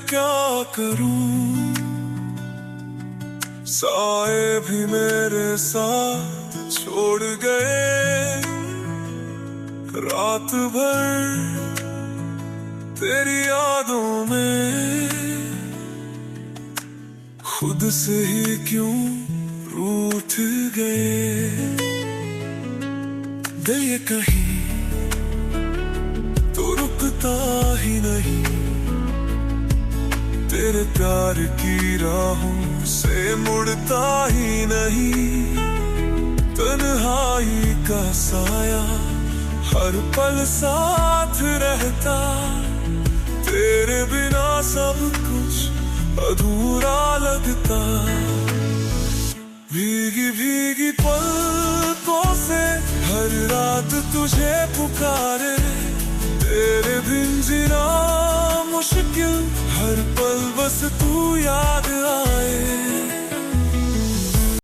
क्या करूं, साए भी मेरे साथ छोड़ गए। रात भर तेरी यादों में खुद से ही क्यों रूठ गए। दिल ये कहीं तो रुकता ही नहीं, तेरे प्यार की राहों से मुड़ता ही नहीं। तन्हाई का साया हर पल साथ रहता, तेरे बिना सब कुछ अधूरा लगता। भीगी भीगी पलकों से हर रात तुझे पुकारे, तेरे बिन जीना मुश्किल, हर पल बस तू याद आए।